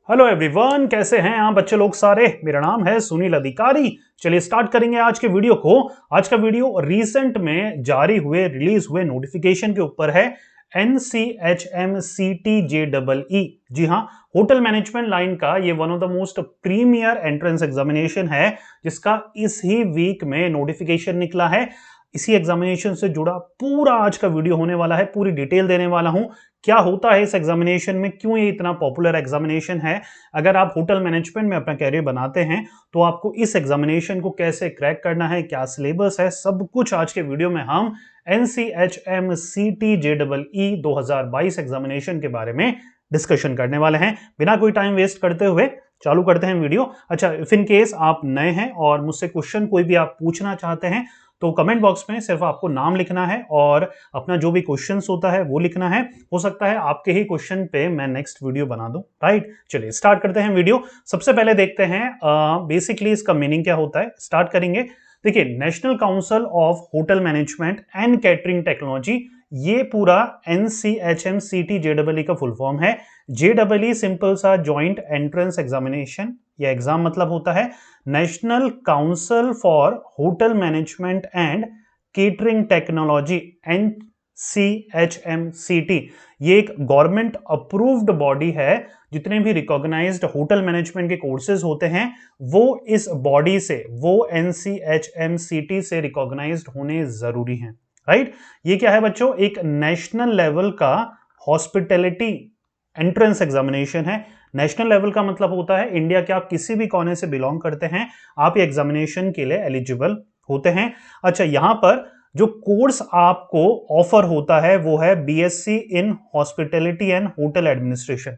Hello everyone, कैसे हैं आप बच्चे लोग सारे। मेरा नाम है सुनील अधिकारी। चलिए स्टार्ट करेंगे आज के वीडियो को। आज का वीडियो रिसेंट में जारी हुए रिलीज हुए नोटिफिकेशन के ऊपर है। NCHMCTJEE, जी हाँ, होटल मैनेजमेंट लाइन का ये one of the most premier entrance examination है, जिसका इस ही वीक में नोटिफिकेशन निकला है। इसी एग्जामिनेशन से जुड़ा पूरा आज का वीडियो होने वाला है, पूरी डिटेल देने वाला हूं। क्या होता है इस एग्जामिनेशन में, क्यों ये इतना पॉपुलर एग्जामिनेशन है। अगर आप होटल मैनेजमेंट में अपना कैरियर बनाते हैं तो आपको इस एग्जामिनेशन को कैसे क्रैक करना है, क्या सिलेबस है, सब कुछ आज के वीडियो में हम NCHMCTJEE 2022 एग्जामिनेशन के बारे में डिस्कशन करने वाले हैं। बिना कोई टाइम वेस्ट करते हुए चालू करते हैं वीडियो। अच्छा, इफ इन केस आप नए हैं और मुझसे क्वेश्चन कोई भी आप पूछना चाहते हैं तो कमेंट बॉक्स में सिर्फ आपको नाम लिखना है और अपना जो भी क्वेश्चंस होता है वो लिखना है। हो सकता है आपके ही क्वेश्चन पे मैं नेक्स्ट वीडियो बना दूं, राइट। चलिए स्टार्ट करते हैं वीडियो। सबसे पहले देखते हैं बेसिकली इसका मीनिंग क्या होता है। स्टार्ट करेंगे। देखिए, national council of hotel management and catering technology, ये पूरा NCHMCTJEE का फुल फॉर्म है। JEE सिंपल सा ज्वाइंट एंट्रेंस एग्जामिनेशन या एग्जाम मतलब होता है national council for hotel management and catering technology, NCHMCT। ये एक गवर्नमेंट अप्रूव्ड बॉडी है। जितने भी रिकॉग्नाइज्ड होटल मैनेजमेंट के कोर्सेज होते हैं वो इस बॉडी से, वो NCHMCT से रिकॉग्नाइज्ड होने जरूरी हैं, राइट। ये क्या है बच्चों, एक नेशनल लेवल का हॉस्पिटैलिटी एंट्रेंस एग्जामिनेशन है। नेशनल लेवल का मतलब होता है इंडिया के आप किसी भी कोने से बिलोंग करते हैं, आप ये एग्जामिनेशन के लिए एलिजिबल होते हैं। अच्छा, यहां पर जो कोर्स आपको ऑफर होता है वो है BSc in hospitality and hotel administration.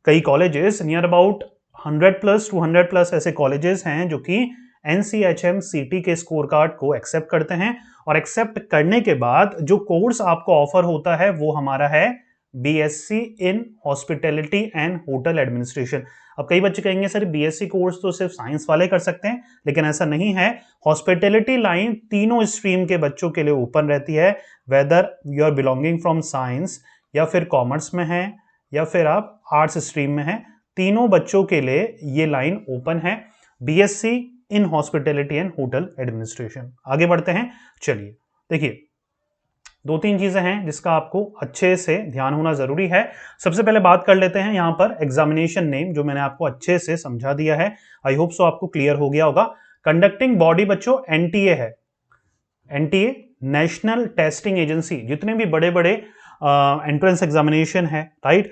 कई कॉलेजेस नियर अबाउट 100+ 200+ ऐसे कॉलेजेस हैं जो कि NCHMCT के स्कोर कार्ड को एक्सेप्ट करते हैं, और एक्सेप्ट करने के बाद जो कोर्स आपको ऑफर होता है वो हमारा है BSc in hospitality and hotel administration. अब कई बच्चे कहेंगे सर BSc कोर्स तो सिर्फ साइंस वाले कर सकते हैं, लेकिन ऐसा नहीं है। हॉस्पिटैलिटी लाइन तीनों स्ट्रीम के बच्चों के लिए ओपन रहती है, whether you are belonging from science या फिर कॉमर्स में है या फिर आप आर्ट्स स्ट्रीम में है। तीनों बच्चों के लिए ये लाइन ओपन है, BSc in hospitality and hotel administration. आगे बढ़ते हैं। चलिए देखिए, दो तीन चीजें हैं जिसका आपको अच्छे से ध्यान होना जरूरी है। सबसे पहले बात कर लेते हैं यहां पर एग्जामिनेशन नेम, जो मैंने आपको अच्छे से समझा दिया है। आई होप सो आपको क्लियर हो गया होगा। कंडक्टिंग बॉडी बच्चों NTA है। NTA national testing agency. जितने भी बड़े बड़े एंट्रेंस एग्जामिनेशन है, राइट,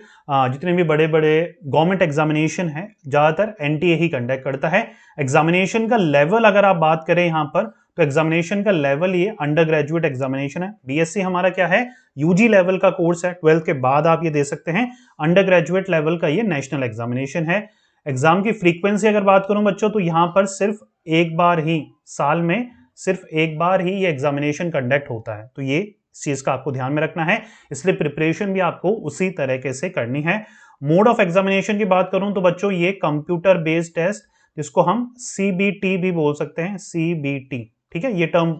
जितने भी बड़े बड़े गवर्नमेंट एग्जामिनेशन है ज्यादातर NTA ही कंडक्ट करता है। एग्जामिनेशन का लेवल अगर आप बात करें यहां पर, तो एग्जामिनेशन का लेवल ये अंडर ग्रेजुएट एग्जामिनेशन है। BSc हमारा क्या है, UG लेवल का कोर्स है, 12th के बाद आप ये दे सकते हैं। अंडर ग्रेजुएट लेवल का ये नेशनल एग्जामिनेशन है। एग्जाम की फ्रीक्वेंसी अगर बात करूं बच्चों, तो यहां पर सिर्फ एक बार ही साल में, सिर्फ एक बार ही ये एग्जामिनेशन कंडक्ट होता है, तो ये इस चीज का आपको ध्यान में रखना है। इसलिए प्रिपरेशन भी आपको उसी तरीके से करनी है। मोड ऑफ एग्जामिनेशन की बात करूं तो बच्चों ये कंप्यूटर बेस्ड टेस्ट, जिसको हम CBT भी बोल सकते हैं, CBT, ठीक है। ये टर्म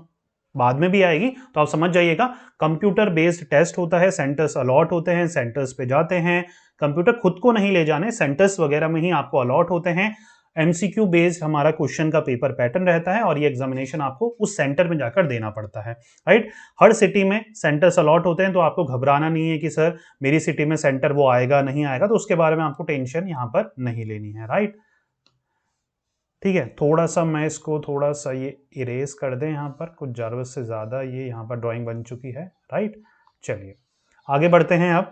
बाद में भी आएगी तो आप समझ जाइएगा। कंप्यूटर बेस्ड टेस्ट होता है, सेंटर्स अलॉट होते हैं, सेंटर्स पे जाते हैं। कंप्यूटर खुद को नहीं ले जाने, सेंटर्स वगैरह में ही आपको अलॉट होते हैं। MCQ बेस्ड हमारा क्वेश्चन का पेपर पैटर्न रहता है, और ये एग्जामिनेशन आपको उस सेंटर में जाकर देना पड़ता है, राइट। हर सिटी में सेंटर्स अलॉट होते हैं, तो आपको घबराना नहीं है कि सर मेरी सिटी में सेंटर वो आएगा नहीं आएगा, तो उसके बारे में आपको टेंशन यहां पर नहीं लेनी है, राइट। ठीक है, थोड़ा सा मैं इसको थोड़ा सा ये इरेज कर दें, यहाँ पर कुछ जरूरत से ज़्यादा ये यहाँ पर ड्राइंग बन चुकी है, राइट। चलिए आगे बढ़ते हैं। अब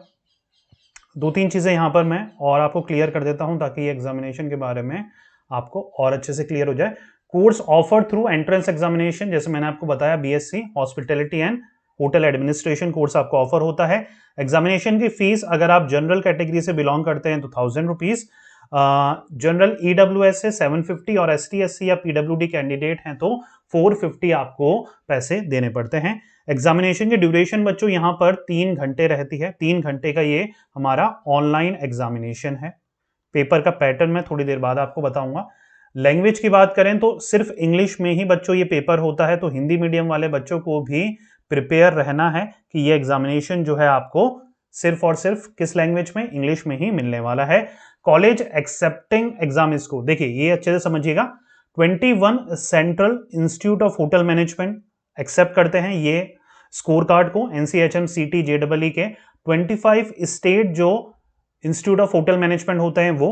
दो तीन चीज़ें यहाँ पर मैं और आपको क्लियर कर देता हूँ, ताकि ये एग्जामिनेशन के बारे में आपको और अच्छे से क्लियर हो जाए। Course offer through entrance examination, जैसे मैंने आपको बताया, BSc hospitality and hotel administration course आपको ऑफर होता है। एग्जामिनेशन की फीस अगर आप जनरल कैटेगरी से बिलोंग करते हैं तो 1000 रुपीज़, जनरल EWS से 750, और ST SC या PWD कैंडिडेट हैं तो 450 आपको पैसे देने पड़ते हैं। एग्जामिनेशन की ड्यूरेशन बच्चों यहाँ पर 3 घंटे रहती है। 3 घंटे का ये हमारा ऑनलाइन एग्जामिनेशन है। पेपर का पैटर्न मैं थोड़ी देर बाद आपको बताऊंगा। लैंग्वेज की बात करें तो सिर्फ इंग्लिश में ही बच्चों ये पेपर होता है, तो हिंदी मीडियम वाले बच्चों को भी प्रिपेयर रहना है कि ये एग्जामिनेशन जो है आपको सिर्फ और सिर्फ किस लैंग्वेज में, इंग्लिश में ही मिलने वाला है। कॉलेज एक्सेप्टिंग एग्जाम स्कोर, देखिए ये अच्छे से समझिएगा, 21 central institute of hotel management accept करते हैं ये स्कोर कार्ड को एनसीएचएम सीटी जेडबलई के, 25 स्टेट जो इंस्टीट्यूट ऑफ होटल मैनेजमेंट होते हैं वो,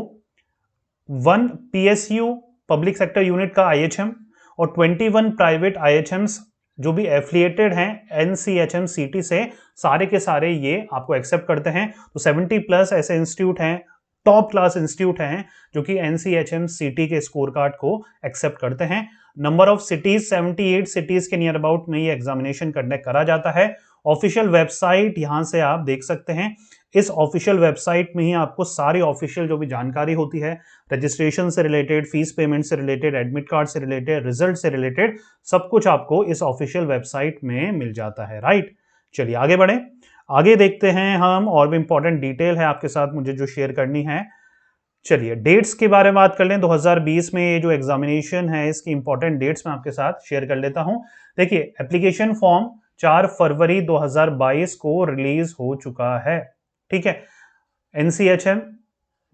1 पीएसयू पब्लिक सेक्टर यूनिट का आईएचएम और 21 प्राइवेट आईएचएम्स जो भी एफिलिएटेड हैं एनसीएचएम सीटी से, सारे के सारे ये आपको एक्सेप्ट करते हैं। तो 70 प्लस ऐसे इंस्टीट्यूट हैं, टॉप क्लास इंस्टीट्यूट हैं जो कि एनसीएचएम सीटी के स्कोर कार्ड को एक्सेप्ट करते हैं। नंबर ऑफ सिटीज 78 सिटीज के नियर अबाउट में ये एग्जामिनेशन कंडक्ट करा जाता है। ऑफिशियल वेबसाइट यहां से आप देख सकते हैं, इस ऑफिशियल वेबसाइट में ही आपको सारी ऑफिशियल जो भी जानकारी होती है, रजिस्ट्रेशन से रिलेटेड, फीस पेमेंट से रिलेटेड, एडमिट कार्ड से रिलेटेड, रिजल्ट से रिलेटेड, सब कुछ आपको इस ऑफिशियल वेबसाइट में मिल जाता है, राइट। चलिए आगे बढ़े, आगे देखते हैं हम, और भी इंपॉर्टेंट डिटेल है आपके साथ मुझे जो शेयर करनी है। चलिए डेट्स के बारे में बात कर लें। 2020 में ये जो एग्जामिनेशन है इसकी इंपॉर्टेंट डेट्स मैं आपके साथ शेयर कर लेता हूं। देखिए एप्लीकेशन फॉर्म 4 फरवरी 2022 को रिलीज हो चुका है, ठीक है। NCHM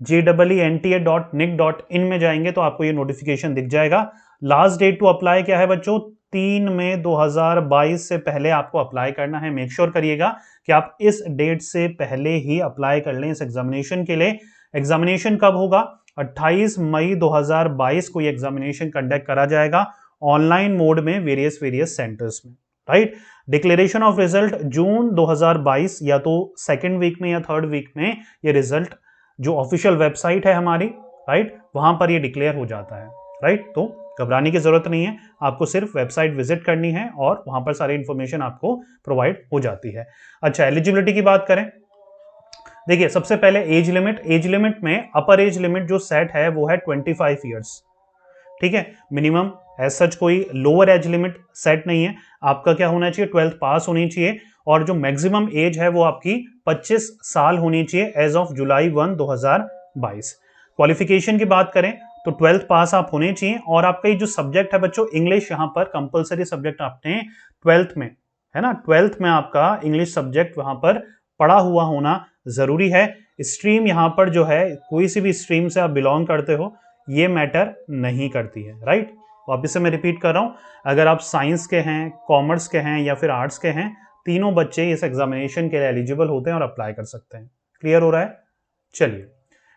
JEE.NTA.nic.in में जाएंगे तो आपको ये नोटिफिकेशन दिख जाएगा। लास्ट डेट टू अप्लाई क्या है बच्चों, 3 मई 2022 से पहले आपको अप्लाई करना है। मेक श्योर करिएगा कि आप इस डेट से पहले ही अप्लाई कर लें इस एग्जामिनेशन के लिए। एग्जामिनेशन कब होगा, 28 मई 2022 को ये एग्जामिनेशन कंडक्ट करा जाएगा ऑनलाइन मोड में वेरियस सेंटर्स में, राइट। डिक्लेरेशन ऑफ रिजल्ट जून 2022 या तो सेकेंड वीक में या थर्ड वीक में ये रिजल्ट जो ऑफिशियल वेबसाइट है हमारी, राइट, वहां पर ये डिक्लेयर हो जाता है, राइट। तो घबराने की जरूरत नहीं है, आपको सिर्फ वेबसाइट विजिट करनी है और वहां पर सारी इंफॉर्मेशन आपको प्रोवाइड हो जाती है। अच्छा एलिजिबिलिटी की बात करें, देखिए सबसे पहले एज लिमिट में अपर एज लिमिट जो सेट है वो है 25 ईयर्स, ठीक है। मिनिमम एज सच कोई लोअर एज लिमिट सेट नहीं है, आपका क्या होना चाहिए, 12th पास होनी चाहिए, और जो मैक्सिमम एज है वो आपकी 25 साल होनी चाहिए एज ऑफ जुलाई 1 2022। क्वालिफिकेशन की बात करें तो 12th पास आप होने चाहिए, और आपका ये जो सब्जेक्ट है बच्चों इंग्लिश, यहाँ पर कंपलसरी सब्जेक्ट आपने 12th में, है ना, 12th में आपका इंग्लिश सब्जेक्ट वहां पर पढ़ा हुआ होना जरूरी है। स्ट्रीम यहाँ पर जो है कोई सी भी स्ट्रीम से आप बिलोंग करते हो ये मैटर नहीं करती है, राइट। वापिस से मैं रिपीट कर रहा हूं, अगर आप साइंस के हैं, कॉमर्स के हैं या फिर आर्ट्स के हैं, तीनों बच्चे इस एग्जामिनेशन के लिए एलिजिबल होते हैं और अप्लाई कर सकते हैं। क्लियर हो रहा है। चलिए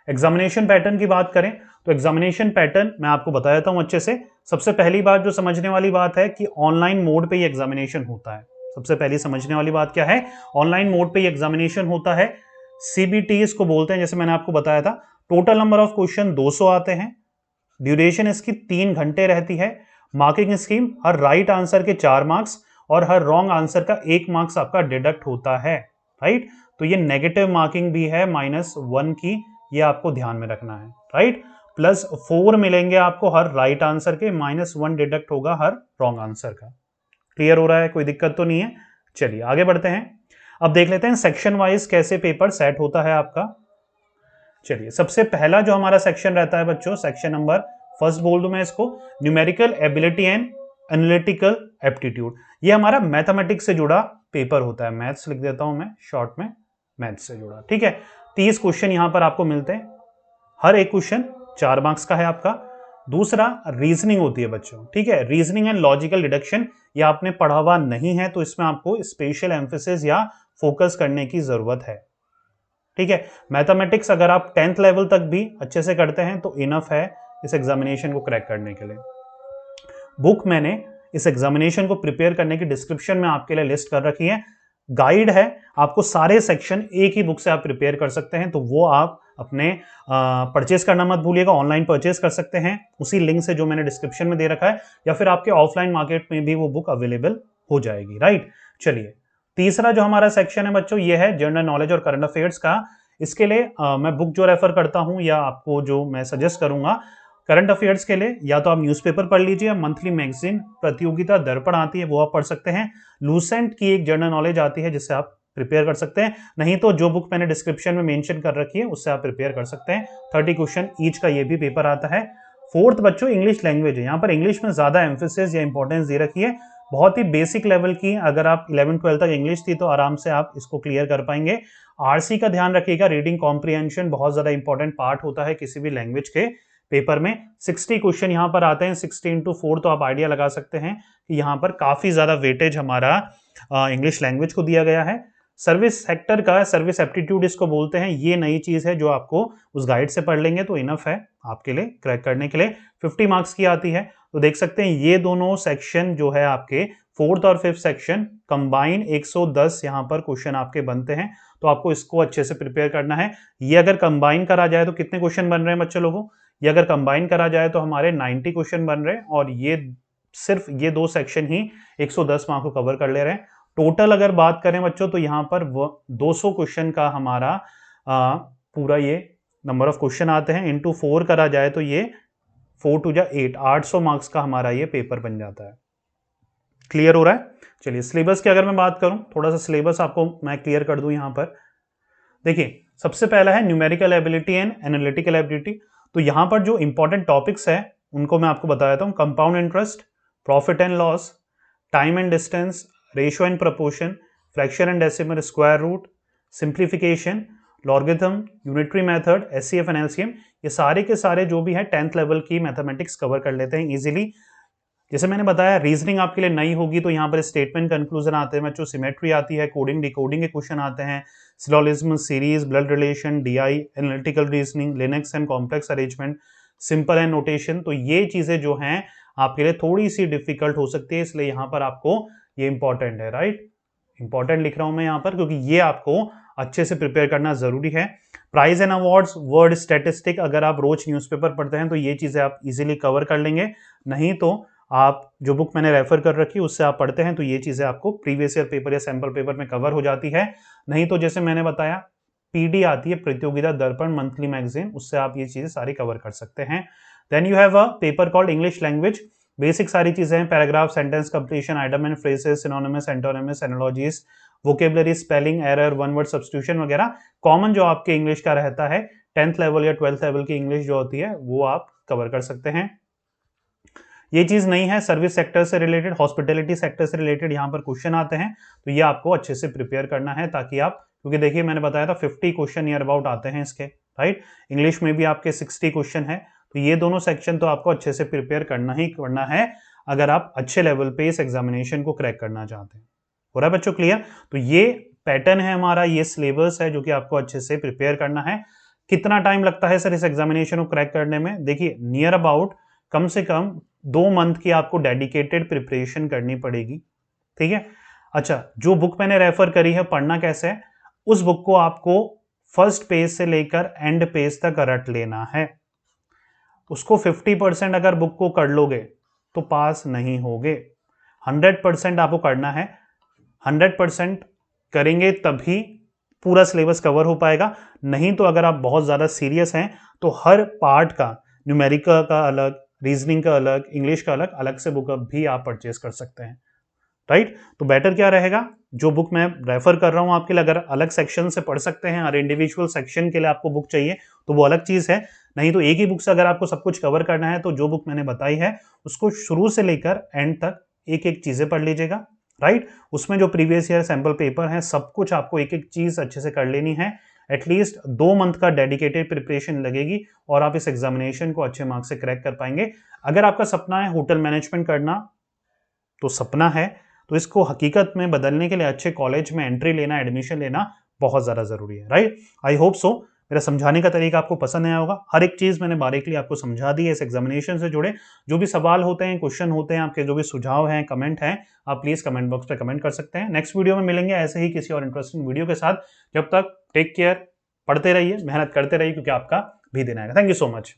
एग्जामिनेशन पैटर्न की बात करें तो एग्जामिनेशन पैटर्न मैं आपको बता देता हूं अच्छे से। सबसे पहली बात जो समझने वाली बात है कि ऑनलाइन मोड पे ये एग्जामिनेशन होता है। सबसे पहली समझने वाली बात क्या है, ऑनलाइन मोड पे ये एग्जामिनेशन होता है। CBT इसको बोलते हैं, जैसे मैंने आपको बताया था। टोटल नंबर ऑफ क्वेश्चन 200 आते हैं, ड्यूरेशन इसकी 3 घंटे रहती है। मार्किंग स्कीम, हर राइट आंसर के 4 मार्क्स और हर रॉन्ग आंसर का 1 मार्क्स आपका डिडक्ट होता है, राइट। तो ये नेगेटिव मार्किंग भी है -1 की, ये आपको ध्यान में रखना है, राइट। +4 मिलेंगे आपको हर राइट आंसर के, -1 डिडक्ट होगा हर रॉन्ग आंसर का। क्लियर हो रहा है, कोई दिक्कत तो नहीं है। चलिए आगे बढ़ते हैं, अब देख लेते हैं सेक्शन वाइज कैसे पेपर सेट होता है आपका। चलिए सबसे पहला जो हमारा सेक्शन रहता है बच्चों, सेक्शन नंबर फर्स्ट बोल दूं मैं इसको, numerical ability and analytical aptitude. ये हमारा मैथमेटिक्स से जुड़ा पेपर होता है, मैथ्स लिख देता हूं मैं शॉर्ट में, मैथ्स से जुड़ा, ठीक है। 30 क्वेश्चन यहां पर आपको मिलते हैं, हर एक क्वेश्चन 4 मार्क्स का है आपका। दूसरा रीजनिंग होती है बच्चों, ठीक है, रीजनिंग एंड लॉजिकल डिडक्शन, ये आपने पढ़ा हुआ नहीं है तो इसमें आपको स्पेशल एम्फेसिस या फोकस करने की जरूरत है, ठीक है। मैथमेटिक्स अगर आप 10th लेवल तक भी अच्छे से करते हैं तो इनफ है इस एग्जामिनेशन को क्रैक करने के लिए। बुक मैंने इस एग्जामिनेशन को प्रिपेयर करने की डिस्क्रिप्शन में आपके लिए लिस्ट कर रखी है, गाइड है, आपको सारे सेक्शन एक ही बुक से आप प्रिपेयर कर सकते हैं, तो वो आप अपने परचेस करना मत भूलिएगा, ऑनलाइन परचेस कर सकते हैं उसी लिंक से जो मैंने डिस्क्रिप्शन में दे रखा है, या फिर आपके ऑफलाइन मार्केट में भी वो बुक अवेलेबल हो जाएगी, राइट। चलिए तीसरा जो हमारा सेक्शन है बच्चों ये है जनरल नॉलेज और करंट अफेयर्स का। इसके लिए मैं बुक जो रेफर करता हूं या आपको जो मैं सजेस्ट करूंगा करंट अफेयर्स के लिए, या तो आप न्यूज़पेपर पढ़ लीजिए या मंथली मैगजीन प्रतियोगिता दर्पण आती है वो आप पढ़ सकते हैं। लूसेंट की एक जनरल नॉलेज आती है जिससे आप प्रिपेयर कर सकते हैं, नहीं तो जो बुक मैंने डिस्क्रिप्शन में मेंशन कर रखी है उससे आप प्रिपेयर कर सकते हैं। 30 क्वेश्चन ईच का ये भी पेपर आता है। फोर्थ बच्चों इंग्लिश लैंग्वेज है, यहाँ पर इंग्लिश में ज्यादा एम्फेसिस या इंपॉर्टेंस दे रखी है। बहुत ही बेसिक लेवल की, अगर आप 11-12 तक इंग्लिश थी तो आराम से आप इसको क्लियर कर पाएंगे। आरसी का ध्यान रखिएगा, रीडिंग कॉम्प्रिहेंशन बहुत ज्यादा इंपॉर्टेंट पार्ट होता है किसी भी लैंग्वेज के पेपर में। 60 क्वेश्चन यहाँ पर आते हैं, 60x4, तो आप आइडिया लगा सकते हैं कि यहाँ पर काफी ज्यादा वेटेज हमारा इंग्लिश लैंग्वेज को दिया गया है। सर्विस सेक्टर का सर्विस एप्टीट्यूड इसको बोलते हैं, ये नई चीज है जो आपको उस गाइड से पढ़ लेंगे तो इनफ है आपके लिए क्रैक करने के लिए। 50 मार्क्स की आती है, तो देख सकते हैं ये दोनों सेक्शन जो है आपके 4th और 5th सेक्शन कंबाइन 110 यहाँ पर क्वेश्चन आपके बनते हैं, तो आपको इसको अच्छे से प्रिपेयर करना है। ये अगर कंबाइन करा जाए तो कितने क्वेश्चन बन रहे हैं बच्चे लोगों? ये अगर कंबाइन करा जाए तो हमारे 90 क्वेश्चन बन रहे हैं, और ये सिर्फ ये 2 सेक्शन ही 110 मार्क को कवर कर ले रहे हैं। टोटल अगर बात करें बच्चों तो यहाँ पर 200 क्वेश्चन का हमारा पूरा ये नंबर ऑफ क्वेश्चन आते हैं, इंटू 4 करा जाए तो ये 4 2 जा 8, 800 मार्क्स का हमारा ये पेपर बन जाता है। क्लियर हो रहा है? चलिए सिलेबस की अगर मैं बात करूं, थोड़ा सा सिलेबस आपको मैं क्लियर कर दूं। यहां पर देखिए, सबसे पहला है numerical ability and analytical ability. तो यहां पर जो इंपॉर्टेंट टॉपिक्स है उनको मैं आपको बता देता हूं। Compound interest, profit and loss, time and distance, ratio and proportion, fraction and decimal, square root, simplification, logarithm, unitary method, HCF and LCM, ये सारे के सारे जो भी है 10th लेवल की मैथमेटिक्स कवर कर लेते हैं इजीली। जैसे मैंने बताया रीजनिंग आपके लिए नई होगी, तो यहाँ पर स्टेटमेंट कंक्लूजन आते हैं बच्चों, सिमेट्री आती है, कोडिंग डिकोडिंग के क्वेश्चन आते हैं, syllogism, series, blood relation, DI, analytical reasoning, Linux and complex arrangement, simple and notation. तो ये चीजें जो हैं आपके लिए थोड़ी सी डिफिकल्ट हो सकती है, इसलिए यहाँ पर आपको ये इंपॉर्टेंट है, राइट? इंपॉर्टेंट लिख रहा हूं मैं यहाँ पर क्योंकि ये आपको अच्छे से प्रिपेयर करना जरूरी है। Prize and awards, word statistic, अगर आप रोज न्यूज़पेपर पढ़ते हैं तो ये चीजें आप इजीली कवर कर लेंगे। नहीं तो आप जो बुक मैंने रेफर कर रखी है उससे आप पढ़ते हैं तो ये चीजें आपको प्रीवियस ईयर पेपर या सैंपल पेपर में कवर हो जाती है। नहीं तो जैसे मैंने बताया पीडी आती है, प्रतियोगिता दर्पण मंथली मैगजीन, उससे आप ये चीजें सारी कवर कर सकते हैं। Then you have a paper called English language, basic सारी चीजें हैं, paragraph, sentence completion, item and phrases, synonyms, antonyms, analogies, vocabulary, spelling error, one word substitution वगैरह कॉमन जो आपके इंग्लिश का रहता है 10th लेवल या 12th लेवल की इंग्लिश जो होती है वो आप कवर कर सकते हैं। ये चीज नहीं है, सर्विस सेक्टर से रिलेटेड, हॉस्पिटैलिटी सेक्टर से रिलेटेड यहाँ पर क्वेश्चन आते हैं, तो ये आपको अच्छे से प्रिपेयर करना है ताकि आप, क्योंकि देखिए मैंने बताया था 50 क्वेश्चन नियर अबाउट आते हैं इसके, राइट? इंग्लिश में भी आपके 60 क्वेश्चन है, तो ये दोनों सेक्शन तो आपको अच्छे से प्रिपेयर करना ही करना है अगर आप अच्छे लेवल पे इस एग्जामिनेशन को क्रैक करना चाहते हैं। हो रहा है बच्चों क्लियर? तो ये पैटर्न है हमारा, ये सिलेबस है जो कि आपको अच्छे से प्रिपेयर करना है। कितना टाइम लगता है सर इस एग्जामिनेशन को क्रैक करने में? देखिए नियर अबाउट कम से कम 2 मंथ की आपको डेडिकेटेड प्रिपरेशन करनी पड़ेगी, ठीक है? अच्छा, जो बुक मैंने रेफर करी है, पढ़ना कैसे है, उस बुक को आपको फर्स्ट पेज से लेकर एंड पेज तक रट लेना है। उसको 50% अगर बुक को कर लोगे तो पास नहीं होगे। 100% आपको करना है, 100% करेंगे तभी पूरा सिलेबस कवर हो पाएगा। नहीं तो अगर आप बहुत ज़्यादा सीरियस हैं तो हर पार्ट का, न्यूमेरिकल का अलग, रीजनिंग का अलग, इंग्लिश का अलग, अलग से बुक भी आप परचेज कर सकते हैं, राइट? तो बेटर क्या रहेगा, जो बुक मैं रेफर कर रहा हूं आपके लिए, अगर अलग सेक्शन से पढ़ सकते हैं, हर इंडिविजुअल सेक्शन के लिए आपको बुक चाहिए तो वो अलग चीज है। नहीं तो एक ही बुक से अगर आपको सब कुछ कवर करना है तो जो बुक मैंने बताई है उसको शुरू से लेकर एंड तक एक एक चीजें पढ़ लीजिएगा, राइट? उसमें जो प्रीवियस ईयर सैंपल पेपर है सब कुछ आपको एक एक चीज अच्छे से कर लेनी है। एटलीस्ट 2 मंथ का डेडिकेटेड प्रिपरेशन लगेगी और आप इस एग्जामिनेशन को अच्छे मार्क्स से क्रैक कर पाएंगे। अगर आपका सपना है होटल मैनेजमेंट करना, तो सपना है, तो इसको हकीकत में बदलने के लिए अच्छे कॉलेज में एंट्री लेना, एडमिशन लेना बहुत ज्यादा जरूरी है, राइट? आई होप सो मेरा समझाने का तरीका आपको पसंद आया होगा। हर एक चीज मैंने बारीकली आपको समझा दी है। इस एग्जामिनेशन से जुड़े जो भी सवाल होते हैं, क्वेश्चन होते हैं, आपके जो भी सुझाव हैं, कमेंट हैं, आप प्लीज कमेंट बॉक्स पे कमेंट कर सकते हैं। नेक्स्ट वीडियो में मिलेंगे ऐसे ही किसी और इंटरेस्टिंग वीडियो के साथ। जब तक टेक केयर, पढ़ते रहिए, मेहनत करते रहिए, क्योंकि आपका भी दिन आएगा। Thank you so much.